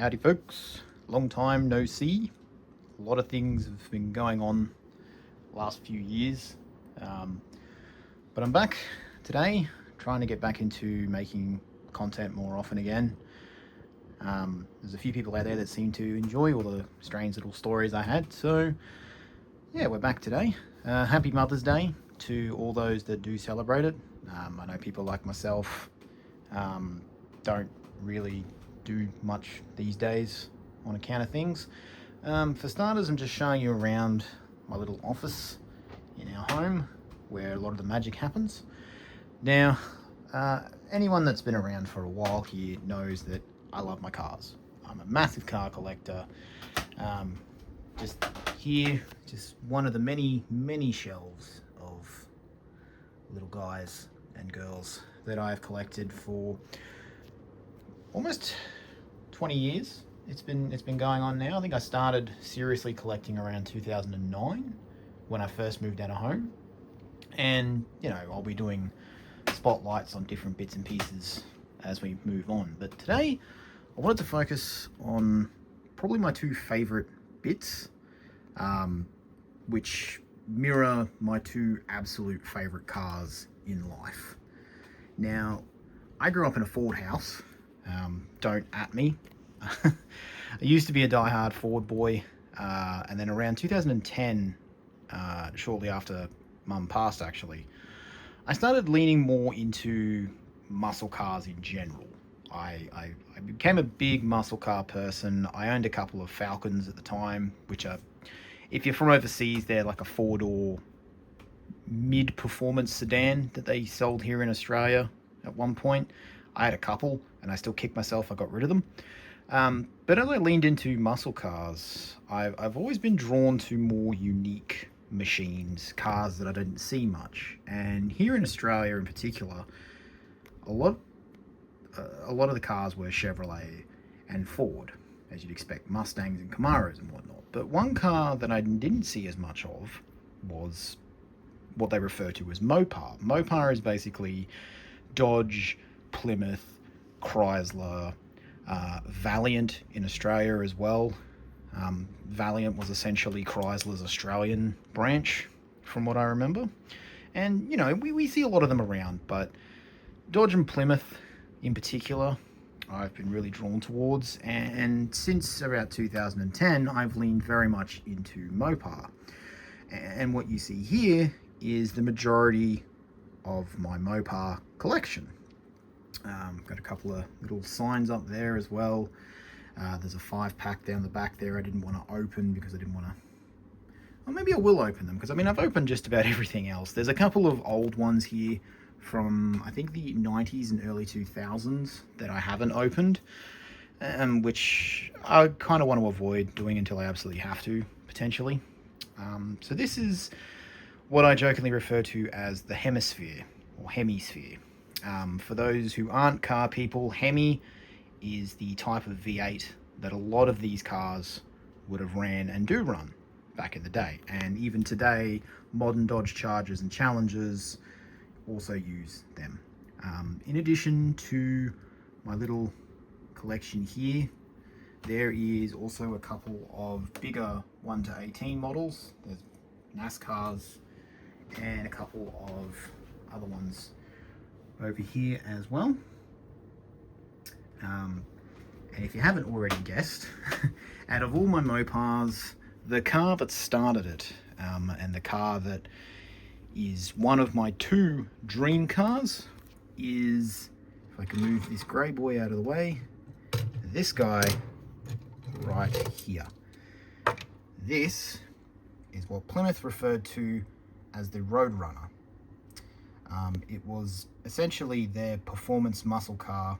Howdy folks, long time no see. A lot of things have been going on the last few years, but I'm back today trying to get back into making content more often again. There's a few people out there that seem to enjoy all the strange little stories I had, so yeah, we're back today. Happy Mother's Day to all those that do celebrate it. I know people like myself don't really do much these days on account of things. For starters, I'm just showing you around my little office in our home where a lot of the magic happens. Now, anyone that's been around for a while here knows that I love my cars. I'm a massive car collector. Just here, just one of the many shelves of little guys and girls that I've collected for almost 20 years. It's been going on now. I think I started seriously collecting around 2009 when I first moved out of home. And, I'll be doing spotlights on different bits and pieces as we move on. But today, I wanted to focus on probably my two favorite bits, which mirror my two absolute favorite cars in life. Now, I grew up in a Ford house. Don't at me. I used to be a diehard Ford boy, and then around 2010, shortly after Mum passed actually, I started leaning more into muscle cars in general. I became a big muscle car person. I owned a couple of Falcons at the time, which are, if you're from overseas, they're like a four-door mid-performance sedan that they sold here in Australia at one point. I had a couple, and I still kick myself I got rid of them. But as I leaned into muscle cars, I've always been drawn to more unique machines, cars that I didn't see much. And here in Australia in particular, a lot of the cars were Chevrolet and Ford, as you'd expect, Mustangs and Camaros and whatnot. But one car that I didn't see as much of was what they refer to as Mopar. Mopar is basically Dodge, Plymouth, Chrysler, Valiant in Australia as well. Valiant was essentially Chrysler's Australian branch, from what I remember. And, we see a lot of them around, but Dodge and Plymouth in particular, I've been really drawn towards. And since about 2010, I've leaned very much into Mopar. And what you see here is the majority of my Mopar collection. Got a couple of little signs up there as well. There's a 5-pack down the back there I didn't want to open because I didn't want to... Well, maybe I will open them because, I've opened just about everything else. There's a couple of old ones here from, I think, the 90s and early 2000s that I haven't opened, which I kind of want to avoid doing until I absolutely have to, potentially. So this is what I jokingly refer to as the Hemi-Sphere, or Hemi-Sphere. For those who aren't car people, Hemi is the type of V8 that a lot of these cars would have ran and do run back in the day. And even today, modern Dodge Chargers and Challengers also use them. In addition to my little collection here, there is also a couple of bigger 1 to 18 models. There's NASCARs and a couple of other ones over here as well. And if you haven't already guessed, out of all my Mopars, the car that started it, and the car that is one of my two dream cars is, if I can move this grey boy out of the way, this guy right here. This is what Plymouth referred to as the Roadrunner. It was essentially their performance muscle car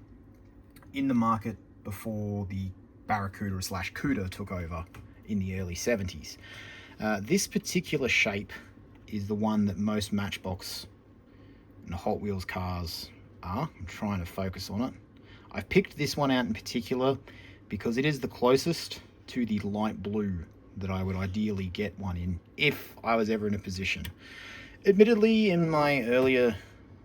in the market before the Barracuda / Cuda took over in the early 70s. This particular shape is the one that most Matchbox and Hot Wheels cars are. I'm trying to focus on it. I've picked this one out in particular because it is the closest to the light blue that I would ideally get one in if I was ever in a position. Admittedly, in my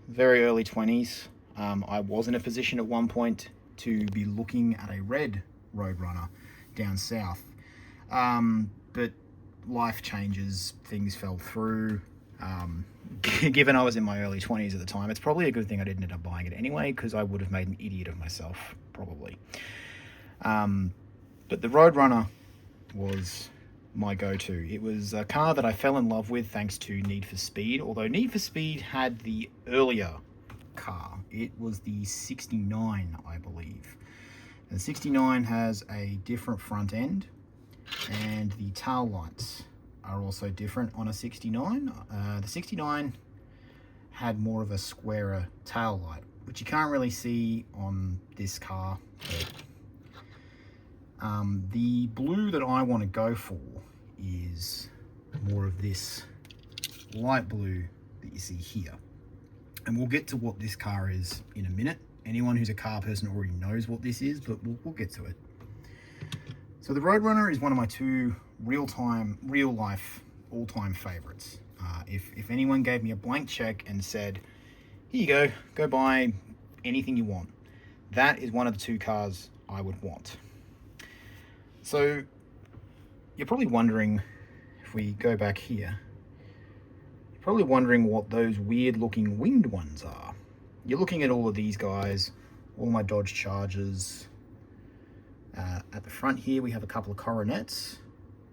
very early 20s, I was in a position at one point to be looking at a red Roadrunner down south. But life changes, things fell through. Given I was in my early 20s at the time, it's probably a good thing I didn't end up buying it anyway, because I would have made an idiot of myself, probably. But the Roadrunner was my go-to. It was a car that I fell in love with thanks to Need for Speed, although Need for Speed had the earlier car. It was the 69, I believe. And the 69 has a different front end, and the tail lights are also different on a 69. The 69 had more of a squarer tail light, which you can't really see on this car. The blue that I want to go for is more of this light blue that you see here. And we'll get to what this car is in a minute. Anyone who's a car person already knows what this is, but we'll get to it. So the Roadrunner is one of my two real life, all-time favorites. If anyone gave me a blank check and said, here you go buy anything you want, that is one of the two cars I would want. So you're probably wondering, if we go back here, you're probably wondering what those weird looking winged ones are. You're looking at all of these guys, all my Dodge Chargers. At the front here, we have a couple of Coronets,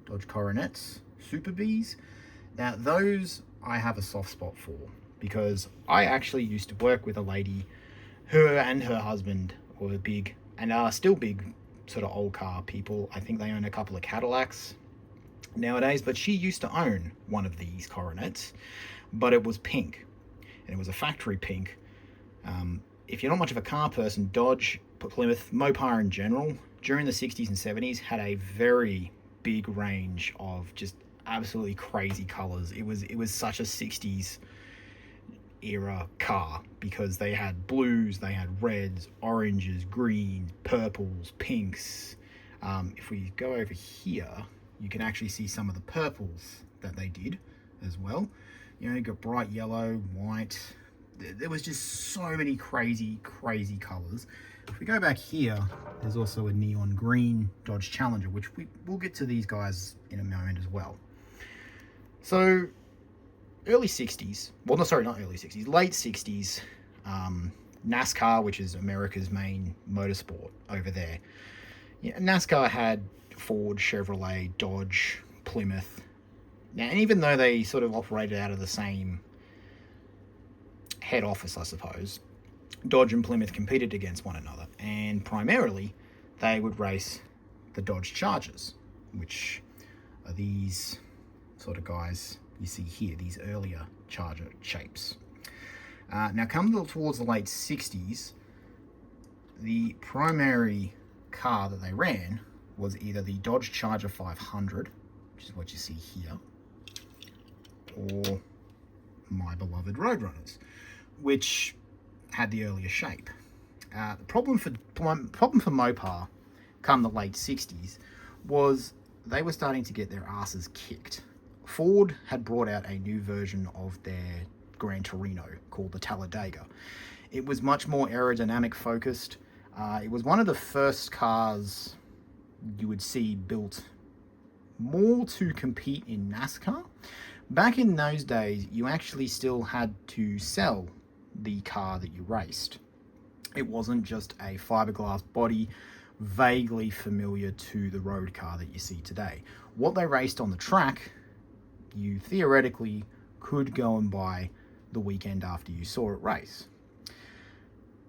Dodge Coronets, Super Bs. Now, those I have a soft spot for, because I actually used to work with a lady. Her and her husband were big, and are still big, sort of old car people. I think they own a couple of Cadillacs nowadays, but she used to own one of these Coronets, but it was pink, and it was a factory pink. If you're not much of a car person, Dodge, Plymouth, Mopar in general, during the 60s and 70s had a very big range of just absolutely crazy colors. It was such a 60s era car, because they had blues, they had reds, oranges, green, purples, pinks. If we go over here, you can actually see some of the purples that they did as well. You know, you got bright yellow, white. There was just so many crazy colors. If we go back here, there's also a neon green Dodge Challenger, which we'll get to these guys in a moment as well. So early 60s, well, no, sorry, not early 60s, late 60s, NASCAR, which is America's main motorsport over there. Yeah, NASCAR had Ford, Chevrolet, Dodge, Plymouth. Now, and even though they sort of operated out of the same head office, I suppose, Dodge and Plymouth competed against one another, and primarily they would race the Dodge Chargers, which are these sort of guys you see here, these earlier Charger shapes. Now, come towards the late 60s, the primary car that they ran was either the Dodge Charger 500, which is what you see here, or my beloved Roadrunners, which had the earlier shape. The problem for Mopar come the late 60s was they were starting to get their asses kicked. Ford had brought out a new version of their Gran Torino called the Talladega. It was much more aerodynamic focused. It was one of the first cars you would see built more to compete in NASCAR. Back in those days, you actually still had to sell the car that you raced. It wasn't just a fiberglass body vaguely familiar to the road car that you see today. What they raced on the track, you theoretically could go and buy the weekend after you saw it race.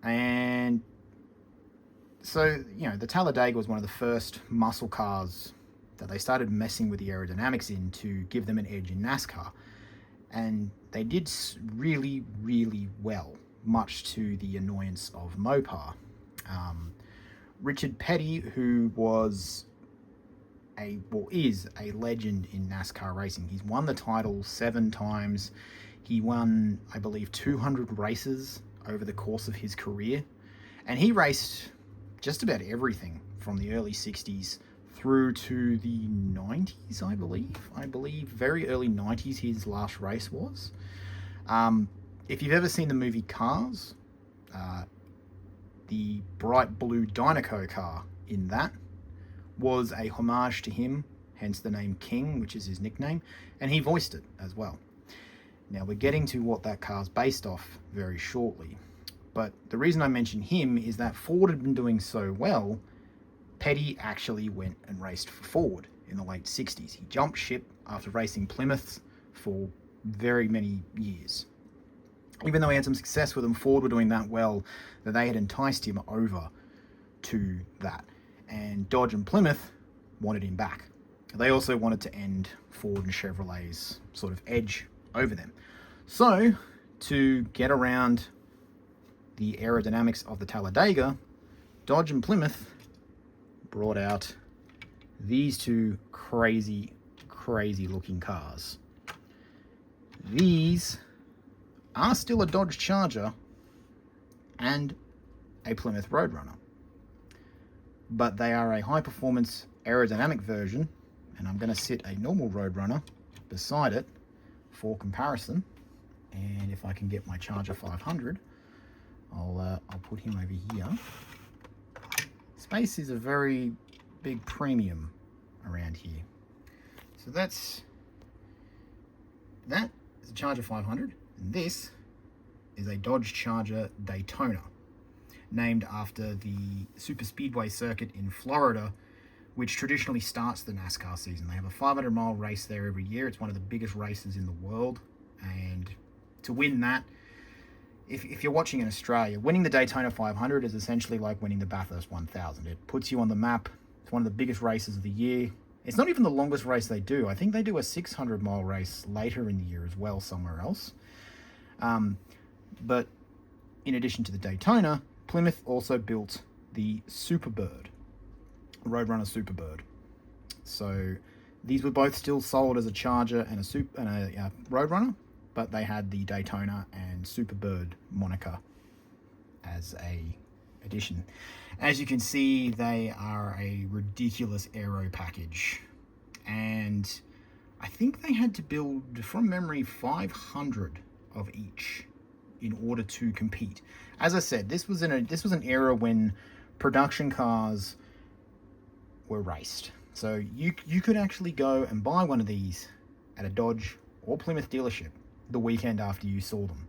And so, you know, the Talladega was one of the first muscle cars that they started messing with the aerodynamics in to give them an edge in NASCAR. And they did really, really well, much to the annoyance of Mopar. Richard Petty, who is a legend in NASCAR racing. He's won the title 7 times. He won, I believe, 200 races over the course of his career. And he raced just about everything from the early 60s through to the 90s, I believe. Very early 90s his last race was. If you've ever seen the movie Cars, the bright blue Dynaco car in that was a homage to him, hence the name King, which is his nickname, and he voiced it as well. Now we're getting to what that car's based off very shortly, but the reason I mention him is that Ford had been doing so well, Petty actually went and raced for Ford in the late 60s. He jumped ship after racing Plymouths for very many years. Even though he had some success with them, Ford were doing that well that they had enticed him over to that. And Dodge and Plymouth wanted him back. They also wanted to end Ford and Chevrolet's sort of edge over them. So, to get around the aerodynamics of the Talladega, Dodge and Plymouth brought out these two crazy looking cars. These are still a Dodge Charger and a Plymouth Roadrunner, but they are a high performance aerodynamic version, and I'm going to sit a normal Roadrunner beside it for comparison. And if I can get my Charger 500, I'll put him over here. Space is a very big premium around here. So that is a Charger 500, and this is a Dodge Charger Daytona, named after the super speedway circuit in Florida, which traditionally starts the NASCAR season. They have a 500-mile race there every year. It's one of the biggest races in the world, and to win that, if you're watching in Australia, winning the Daytona 500 is essentially like winning the Bathurst 1000. It puts you on the map. It's one of the biggest races of the year. It's not even the longest race they do. I think they do a 600-mile race later in the year as well, somewhere else. But in addition to the Daytona, Plymouth also built the Superbird, Roadrunner Superbird. So these were both still sold as a Charger and a Roadrunner, but they had the Daytona and Superbird moniker as a addition. As you can see, they are a ridiculous aero package, and I think they had to build, from memory, 500 of each in order to compete. As I said, this was an era when production cars were raced. So you could actually go and buy one of these at a Dodge or Plymouth dealership the weekend after you saw them.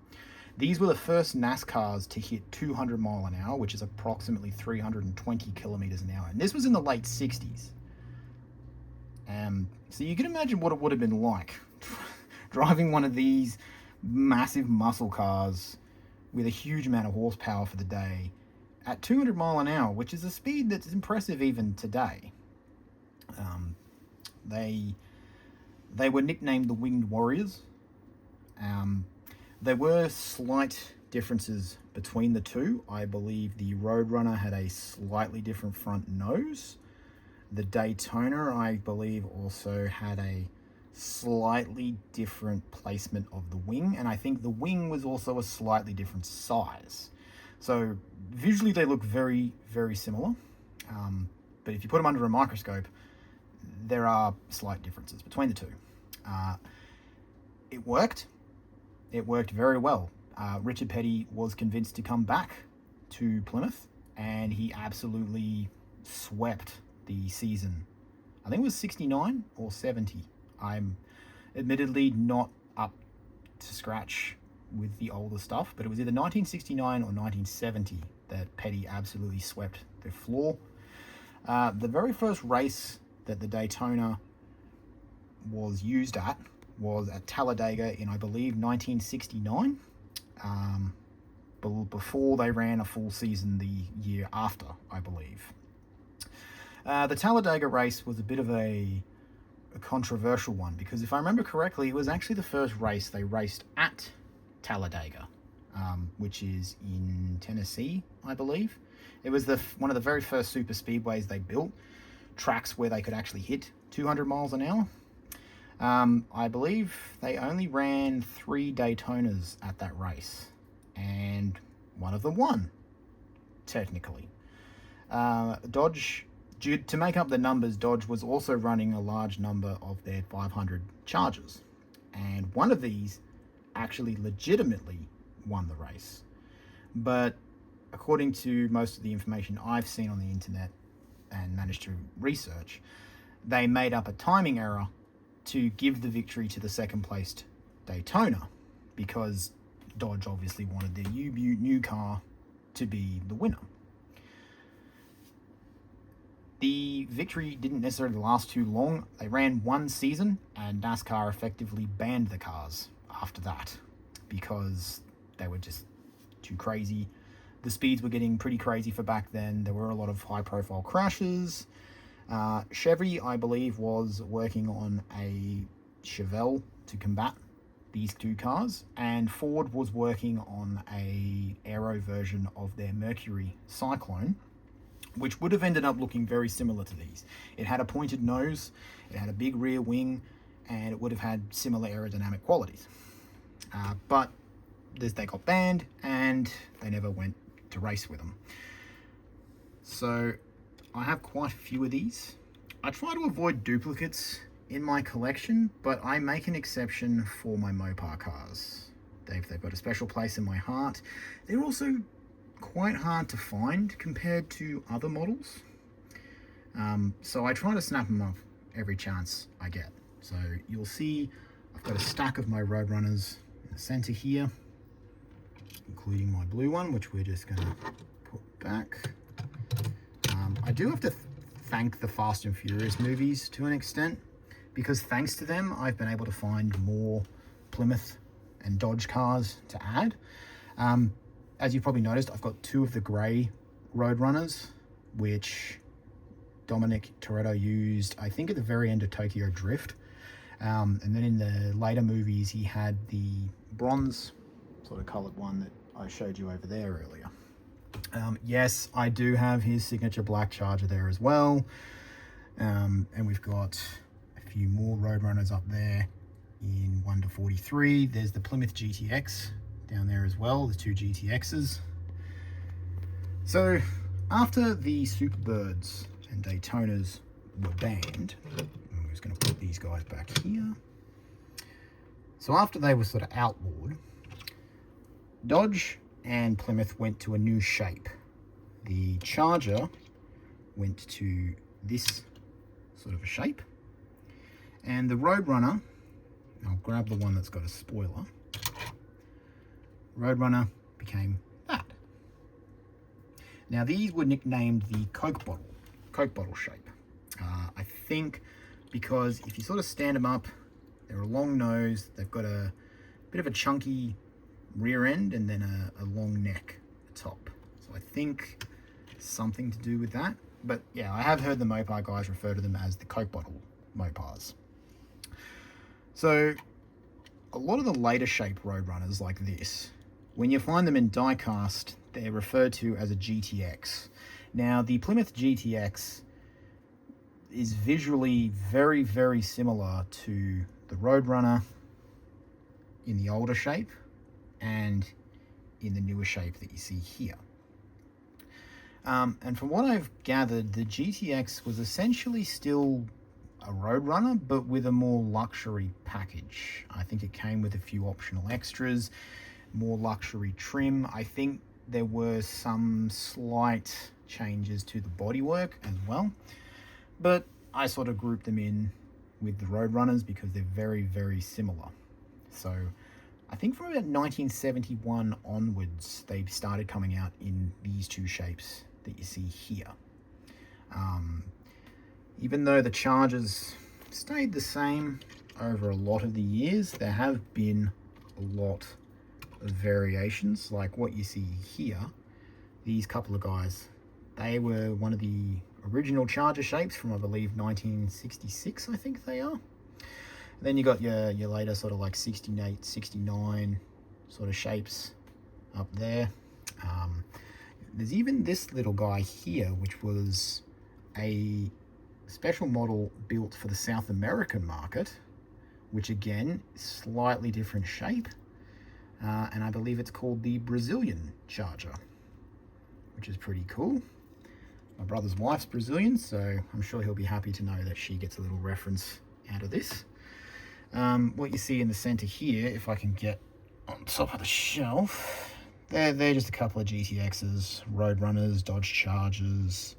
These were the first NASCARs to hit 200 mile an hour, which is approximately 320 kilometers an hour. And this was in the late 60s. So you can imagine what it would have been like driving one of these massive muscle cars with a huge amount of horsepower for the day at 200 mile an hour, which is a speed that's impressive even today. They were nicknamed the Winged Warriors. There were slight differences between the two. I believe the Roadrunner had a slightly different front nose. The Daytona, I believe, also had a slightly different placement of the wing, and I think the wing was also a slightly different size. So visually they look very, very similar, but if you put them under a microscope, there are slight differences between the two. It worked. It worked very well. Richard Petty was convinced to come back to Plymouth, and he absolutely swept the season. I think it was 69 or 70. I'm admittedly not up to scratch with the older stuff, but it was either 1969 or 1970 that Petty absolutely swept the floor. The very first race that the Daytona was used at was at Talladega in, I believe, 1969, before they ran a full season the year after, I believe. The Talladega race was a bit of a controversial one, because if I remember correctly, it was actually the first race they raced at Talladega, which is in Tennessee, I believe. It was one of the very first super speedways they built, tracks where they could actually hit 200 miles an hour. I believe they only ran 3 Daytonas at that race, and one of them won, technically. Dodge, to make up the numbers, Dodge was also running a large number of their 500 Chargers, and one of these actually legitimately won the race. But according to most of the information I've seen on the internet, and managed to research, they made up a timing error to give the victory to the second placed Daytona, because Dodge obviously wanted their new car to be the winner. The victory didn't necessarily last too long. They ran one season, and NASCAR effectively banned the cars after that because they were just too crazy. The speeds were getting pretty crazy for back then. There were a lot of high-profile crashes. Chevy, I believe, was working on a Chevelle to combat these two cars, and Ford was working on a aero version of their Mercury Cyclone, which would have ended up looking very similar to these. It had a pointed nose, it had a big rear wing, and it would have had similar aerodynamic qualities. But they got banned, and they never went to race with them. So I have quite a few of these. I try to avoid duplicates in my collection, but I make an exception for my Mopar cars. They've got a special place in my heart. They're also quite hard to find compared to other models. So I try to snap them up every chance I get. So you'll see I've got a stack of my Roadrunners in the center here, including my blue one, which we're just going to put back. I do have to thank the Fast and Furious movies to an extent, because thanks to them, I've been able to find more Plymouth and Dodge cars to add. As you've probably noticed, I've got two of the grey Roadrunners, which Dominic Toretto used, I think, at the very end of Tokyo Drift. And then in the later movies, he had the bronze sort of coloured one that I showed you over there earlier. Yes, I do have his signature black Charger there as well. And we've got a few more Roadrunners up there in 1 to 43. There's the Plymouth GTX down there as well, the two GTXs. So after the Superbirds and Daytonas were banned, I'm just going to put these guys back here. So after they were sort of outlawed, Dodge and Plymouth went to a new shape. The Charger went to this sort of a shape, and the Roadrunner, I'll grab the one that's got a spoiler, Roadrunner became that. Now these were nicknamed the Coke bottle shape. I think because if you sort of stand them up, they're a long nose, they've got a bit of a chunky rear end, and then a long neck at the top. So I think something to do with that. But yeah, I have heard the Mopar guys refer to them as the Coke bottle Mopars. So a lot of the later shape Roadrunners like this, when you find them in diecast, they're referred to as a GTX. Now the Plymouth GTX is visually very, very similar to the Roadrunner in the older shape and in the newer shape that you see here. And from what I've gathered, the GTX was essentially still a Roadrunner, but with a more luxury package. I think it came with a few optional extras, more luxury trim. I think there were some slight changes to the bodywork as well, but I sort of grouped them in with the Roadrunners because they're very, very similar. So I think from about 1971 onwards, they started coming out in these two shapes that you see here. Even though the Chargers stayed the same over a lot of the years, there have been a lot of variations, like what you see here. These couple of guys, they were one of the original Charger shapes from, I believe, 1966, I think they are. And then you got your later sort of like 68, 69 sort of shapes up there. There's even this little guy here, which was a special model built for the South American market, which again, slightly different shape. And I believe it's called the Brazilian Charger, which is pretty cool. My brother's wife's Brazilian, so I'm sure he'll be happy to know that she gets a little reference out of this. What you see in the center here, if I can get on top of the shelf, they're just a couple of GTXs, Roadrunners, Dodge Chargers,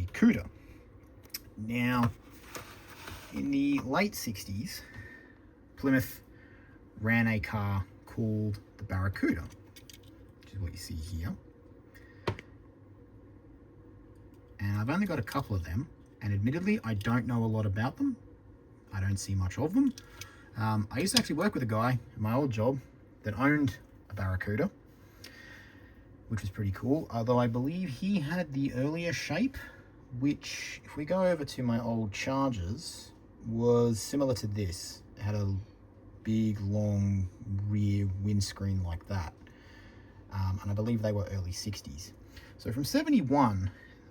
the Cuda. Now, in the late 60s, Plymouth ran a car called the Barracuda, which is what you see here. And I've only got a couple of them, and admittedly, I don't know a lot about them. I don't see much of them. I used to actually work with a guy in my old job that owned a Barracuda, which was pretty cool, although I believe he had the earlier shape, which, if we go over to my old Chargers, was similar to this. It had a big, long rear windscreen like that. And I believe they were early 60s. So from 71,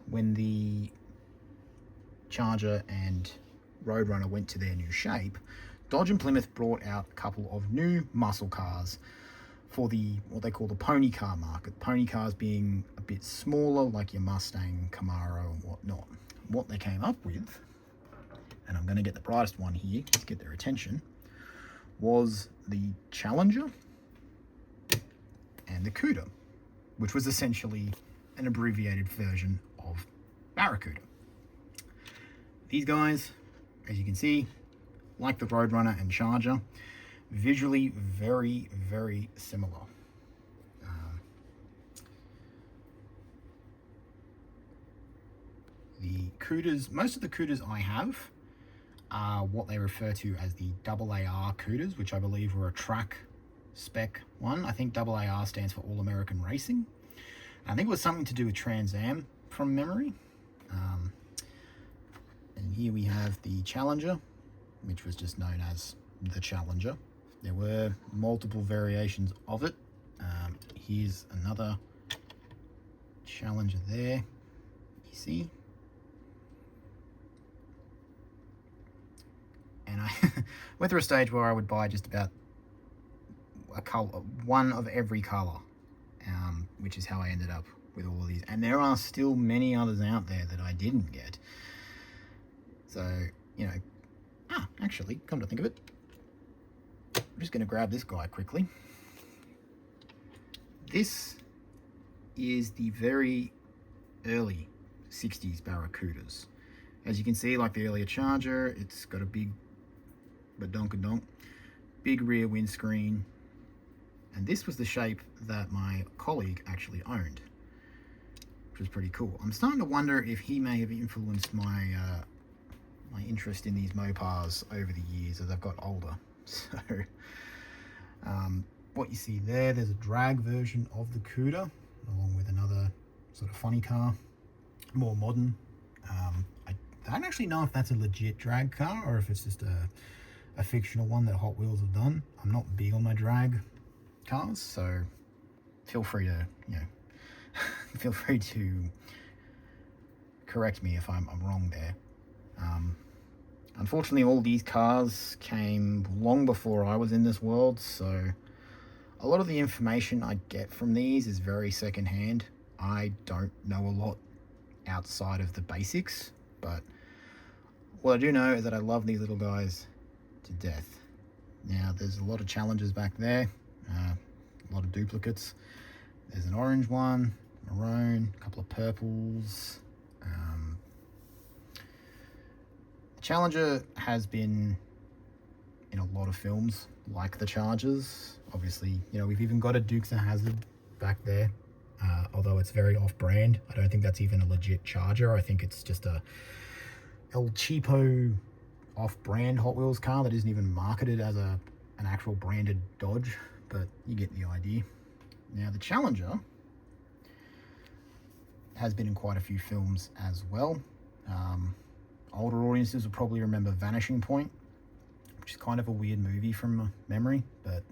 when the Charger and Roadrunner went to their new shape, Dodge and Plymouth brought out a couple of new muscle cars for the what they call the pony car market. Pony cars being a bit smaller, like your Mustang, Camaro, and whatnot. What they came up with, and I'm going to get the brightest one here to get their attention, was the Challenger and the Cuda, which was essentially an abbreviated version of Barracuda. These guys, as you can see, like the Roadrunner and Charger, visually very, very similar. The Cudas, most of the Cudas I have are what they refer to as the AAR Cudas, which I believe were a track spec one. I think AAR stands for All American Racing. I think it was something to do with Trans Am from memory. And here we have the Challenger, which was just known as the Challenger. There were multiple variations of it. Here's another Challenger there, you see. And I went through a stage where I would buy just about a color, one of every color, which is how I ended up with all of these. And there are still many others out there that I didn't get. So, you know, actually, come to think of it, I'm just going to grab this guy quickly. This is the very early 60s Barracudas. As you can see, like the earlier Charger, it's got a big badonkadonk, big rear windscreen, and this was the shape that my colleague actually owned, which was pretty cool. I'm starting to wonder if he may have influenced my my interest in these Mopars over the years as I've got older. So what you see there, there's a drag version of the Cuda along with another sort of funny car, more modern. I don't actually know if that's a legit drag car or if it's just a fictional one that Hot Wheels have done. I'm not big on my drag cars, so feel free to, you know, feel free to correct me if I'm wrong there. Unfortunately, all these cars came long before I was in this world, so a lot of the information I get from these is very secondhand. I don't know a lot outside of the basics, but what I do know is that I love these little guys to death. Now, there's a lot of Challengers back there, a lot of duplicates. There's an orange one, maroon, a couple of purples. The Challenger has been in a lot of films, like the Chargers. Obviously, you know, we've even got a Dukes of Hazzard back there, although it's very off-brand. I don't think that's even a legit Charger. I think it's just a El cheapo off-brand Hot Wheels car that isn't even marketed as an actual branded Dodge, but you get the idea. Now, the Challenger has been in quite a few films as well. Older audiences will probably remember Vanishing Point, which is kind of a weird movie from memory, but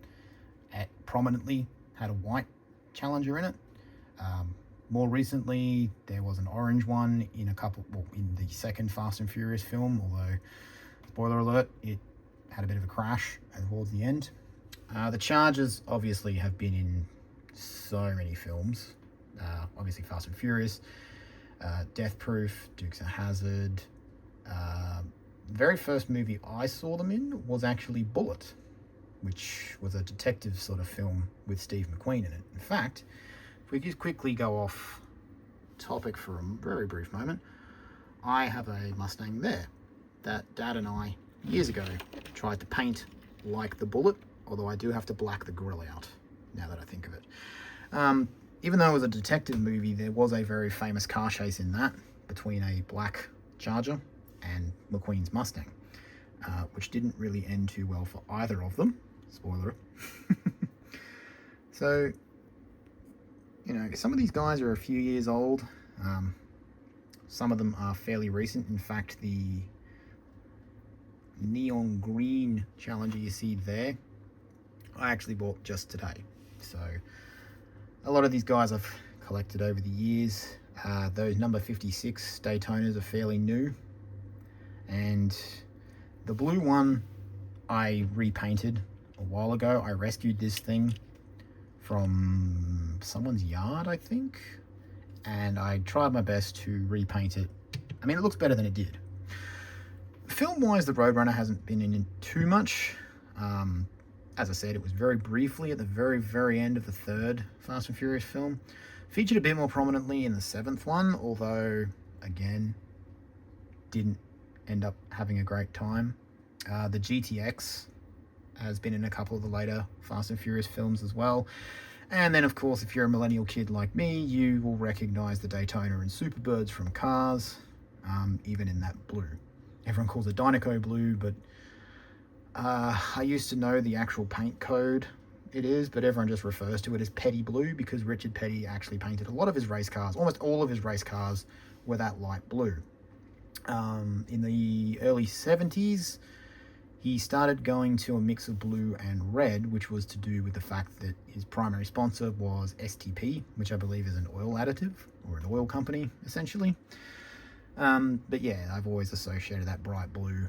prominently had a white Challenger in it. More recently, there was an orange one in in the second Fast and Furious film, although, spoiler alert, it had a bit of a crash towards the end. The Chargers obviously have been in so many films. Obviously Fast and Furious, Death Proof, Dukes of Hazzard. Very first movie I saw them in was actually Bullet, which was a detective sort of film with Steve McQueen in it. In fact, if we just quickly go off topic for a very brief moment, I have a Mustang there that Dad and I, years ago, tried to paint like the Bullet, although I do have to black the grill out, now that I think of it. Even though it was a detective movie, there was a very famous car chase in that between a black Charger and McQueen's Mustang, which didn't really end too well for either of them. Spoiler. So, you know, some of these guys are a few years old. Some of them are fairly recent. In fact, the neon green Challenger you see there, I actually bought just today. So a lot of these guys I've collected over the years. Those number 56 Daytonas are fairly new, and the blue one I repainted a while ago. I rescued this thing from someone's yard, I think, and I tried my best to repaint it. I mean, it looks better than it did. Film-wise, the Roadrunner hasn't been in too much. As I said, it was very briefly at the very end of the third Fast and Furious film. Featured a bit more prominently in the seventh one, although, again, didn't end up having a great time. The GTX has been in a couple of the later Fast and Furious films as well. And then, of course, if you're a millennial kid like me, you will recognize the Daytona and Superbirds from Cars, even in that blue. Everyone calls it Dynaco blue, but I used to know the actual paint code it is, but everyone just refers to it as Petty Blue because Richard Petty actually painted a lot of his race cars. Almost all of his race cars were that light blue. In the early 70s, he started going to a mix of blue and red, which was to do with the fact that his primary sponsor was STP, which I believe is an oil additive, or an oil company, essentially. But yeah, I've always associated that bright blue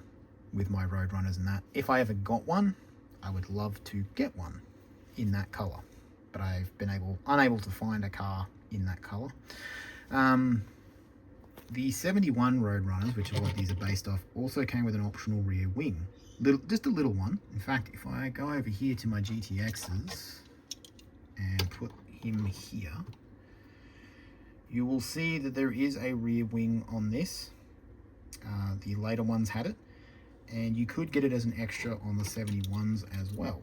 with my Roadrunners and that. If I ever got one, I would love to get one in that colour. But I've been unable to find a car in that colour. The 71 Roadrunners, which is what these are based off, also came with an optional rear wing. Just a little one. In fact, if I go over here to my GTXs and put him here, you will see that there is a rear wing on this. The later ones had it, and you could get it as an extra on the 71s as well.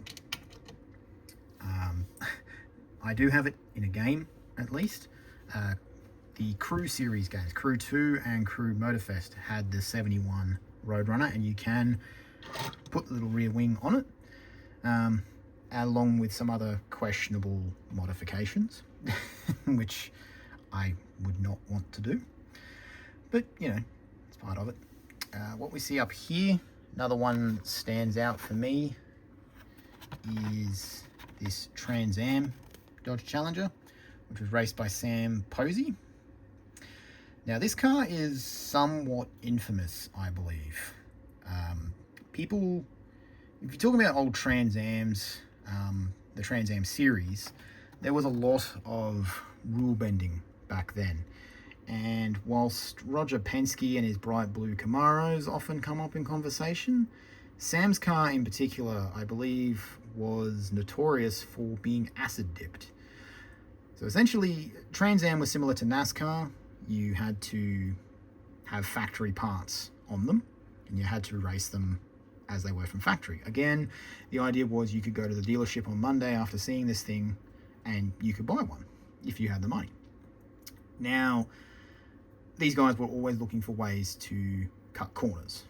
I do have it in a game, at least. The Crew series games, Crew 2 and Crew Motorfest, had the 71 Roadrunner, and you can put the little rear wing on it, along with some other questionable modifications, which I would not want to do. But, you know, it's part of it. What we see up here, another one that stands out for me, is this Trans Am Dodge Challenger, which was raced by Sam Posey. Now, this car is somewhat infamous, I believe. People, if you're talking about old Trans Ams, the Trans Am series, there was a lot of rule bending back then. And whilst Roger Penske and his bright blue Camaros often come up in conversation, Sam's car in particular, I believe, was notorious for being acid dipped. So essentially, Trans Am was similar to NASCAR. You had to have factory parts on them, and you had to race them as they were from factory. Again, the idea was you could go to the dealership on Monday after seeing this thing, and you could buy one if you had the money. Now, these guys were always looking for ways to cut corners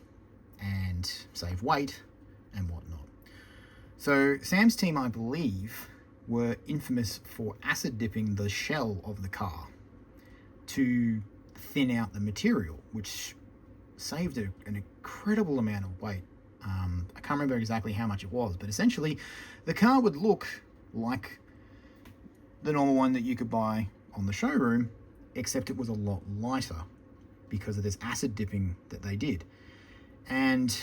and save weight and whatnot. So Sam's team, I believe, were infamous for acid dipping the shell of the car to thin out the material, which saved an incredible amount of weight. I can't remember exactly how much it was, but essentially the car would look like the normal one that you could buy on the showroom, except it was a lot lighter because of this acid dipping that they did. And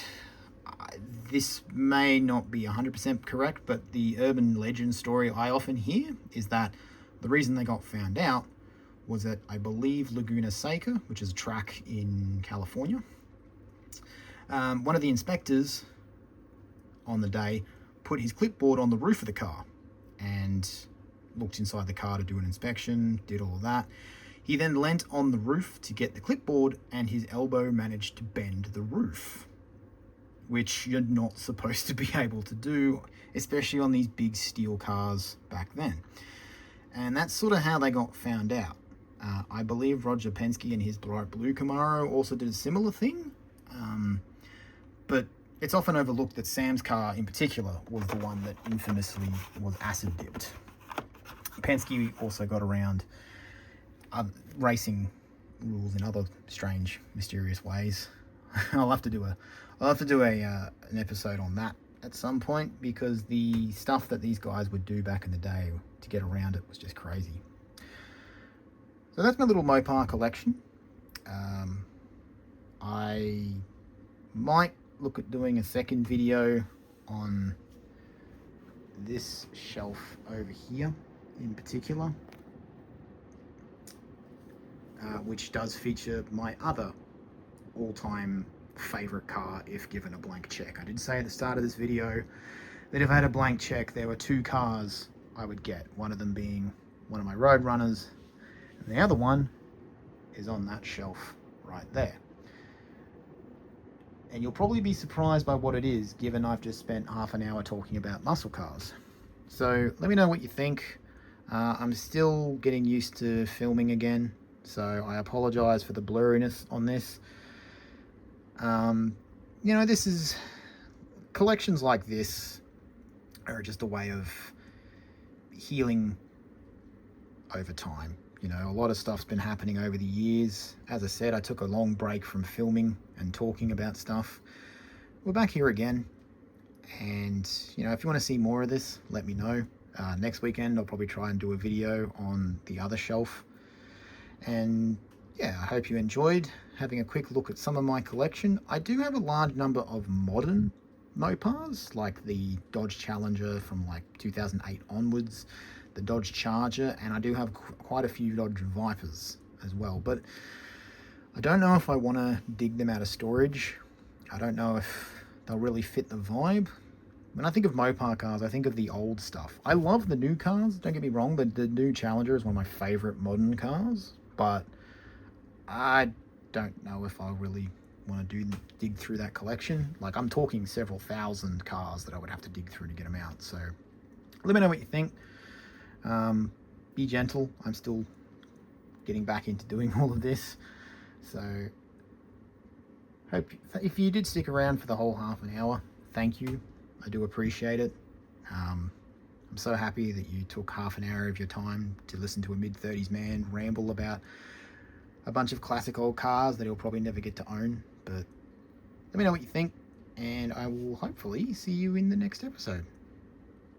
this may not be 100% correct, but the urban legend story I often hear is that the reason they got found out was that I believe Laguna Seca, which is a track in California, one of the inspectors on the day put his clipboard on the roof of the car and looked inside the car to do an inspection, did all of that. He then leant on the roof to get the clipboard, and his elbow managed to bend the roof, which you're not supposed to be able to do, especially on these big steel cars back then. And that's sort of how they got found out. I believe Roger Penske and his bright blue Camaro also did a similar thing, but it's often overlooked that Sam's car in particular was the one that infamously was acid dipped. Penske also got around racing rules in other strange, mysterious ways. I'll have to do an episode on that at some point, because the stuff that these guys would do back in the day to get around it was just crazy. So that's my little Mopar collection. I might look at doing a second video on this shelf over here in particular, which does feature my other all-time favorite car if given a blank check. I did say at the start of this video that if I had a blank check, there were two cars I would get, one of them being one of my Road Runners, and the other one is on that shelf right there. And you'll probably be surprised by what it is, given I've just spent half an hour talking about muscle cars. So let me know what you think. I'm still getting used to filming again, so I apologize for the blurriness on this. You know, collections like this are just a way of healing over time. You know, a lot of stuff's been happening over the years. As I said, I took a long break from filming and talking about stuff. We're back here again, and you know, if you want to see more of this, let me know. Next weekend I'll probably try and do a video on the other shelf. And yeah, I hope you enjoyed having a quick look at some of my collection. I do have a large number of modern Mopars, like the Dodge Challenger from like 2008 onwards, the Dodge Charger, and I do have quite a few Dodge Vipers as well, but I don't know if I want to dig them out of storage. I don't know if they'll really fit the vibe. When I think of Mopar cars, I think of the old stuff. I love the new cars, don't get me wrong, but the new Challenger is one of my favorite modern cars, but I don't know if I really want to dig through that collection. Like, I'm talking several thousand cars that I would have to dig through to get them out. So let me know what you think. Be gentle. I'm still getting back into doing all of this. So hope if you did stick around for the whole half an hour, thank you. I do appreciate it. I'm so happy that you took half an hour of your time to listen to a mid-30s man ramble about a bunch of classic old cars that he'll probably never get to own. But let me know what you think, and I will hopefully see you in the next episode.